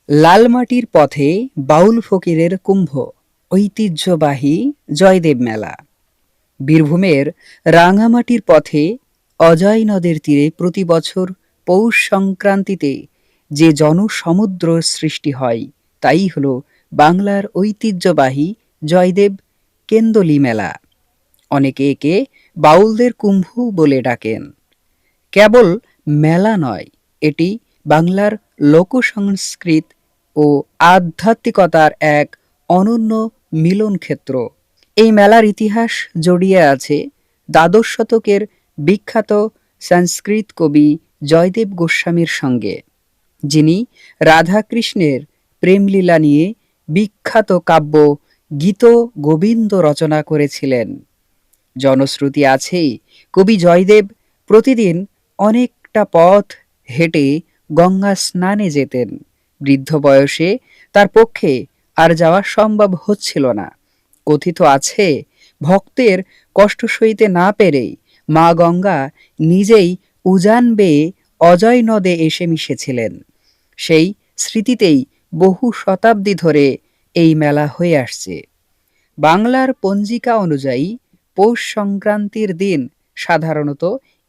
লালমাটির পথে বাউল ফকিরের কুম্ভ, ঐতিহ্যবাহী জয়দেব মেলা। বীরভূমের রাঙামাটির পথে অজয় নদের তীরে প্রতি বছর পৌষ সংক্রান্তিতে যে জনসমুদ্র সৃষ্টি হয় তাই হলো বাংলার ঐতিহ্যবাহী জয়দেব কেন্দলী মেলা। অনেকে একে বাউলদের কুম্ভ বলে ডাকেন। কেবল মেলা নয়, এটি বাংলার লোকসংস্কৃত ও আধ্যাত্মিকতার এক অনন্য মিলনক্ষেত্র। এই মেলার ইতিহাস জড়িয়ে আছে দ্বাদশ শতকের বিখ্যাত সংস্কৃত কবি জয়দেব গোস্বামীর সঙ্গে, যিনি রাধাকৃষ্ণের প্রেমলীলা নিয়ে বিখ্যাত কাব্য গীত গোবিন্দ রচনা করেছিলেন। জনশ্রুতি আছে কবি জয়দেব প্রতিদিন অনেকটা পথ হেঁটে গঙ্গা স্নানে যেতেন। বৃদ্ধ বয়সে তার পক্ষে আর যাওয়া সম্ভব হচ্ছিল না। কথিত আছে ভক্তের কষ্ট সইতে না পেরে মা গঙ্গা নিজেই উজান বেয়ে অজয় নদে এসে মিশেছিলেন। সেই স্মৃতিতেই বহু শতাব্দী ধরে এই মেলা হয়ে আসছে। বাংলার পঞ্জিকা অনুযায়ী পৌষ সংক্রান্তির দিন, সাধারণত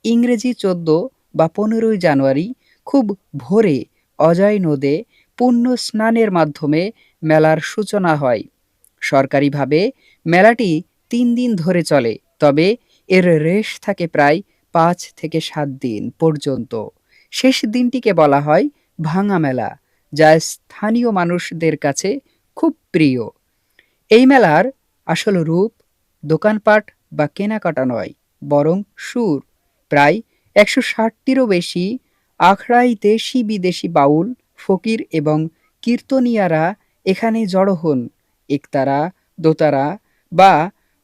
ইংরেজি ১৪ বা ১৫ই জানুয়ারি, খুব ভোরে অজয় নদে পুণ্য স্নানের মাধ্যমে মেলার সূচনা হয়। সরকারিভাবে মেলাটি ৩ দিন ধরে চলে, তবে এর রেশ থাকে প্রায় ৫ থেকে ৭ দিন পর্যন্ত। শেষ দিনটিকে বলা হয় ভাঙা মেলা, যা স্থানীয় মানুষদের কাছে খুব প্রিয়। এই মেলার আসল রূপ দোকানপাট বা কেনাকাটা নয়, বরং সুর। প্রায় ১৬০টিরও বেশি আখড়াই দেশি বিদেশি বাউল, ফকির এবং কীর্তনিয়ারা এখানে জড়ো হন। একতারা, দোতারা বা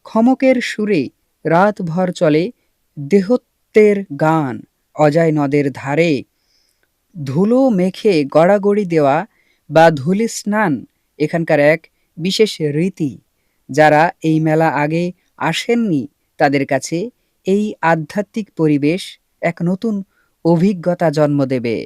খমকের সুরে রাতভর চলে দেহত্বের গান। অজয় নদের ধারে ধুলো মেখে গড়াগড়ি দেওয়া বা ধুলি স্নান এখানকার এক বিশেষ রীতি। যারা এই মেলা আগে আসেননি তাদের কাছে এই আধ্যাত্মিক পরিবেশ এক নতুন অভিজ্ঞতা জন্ম দেবে।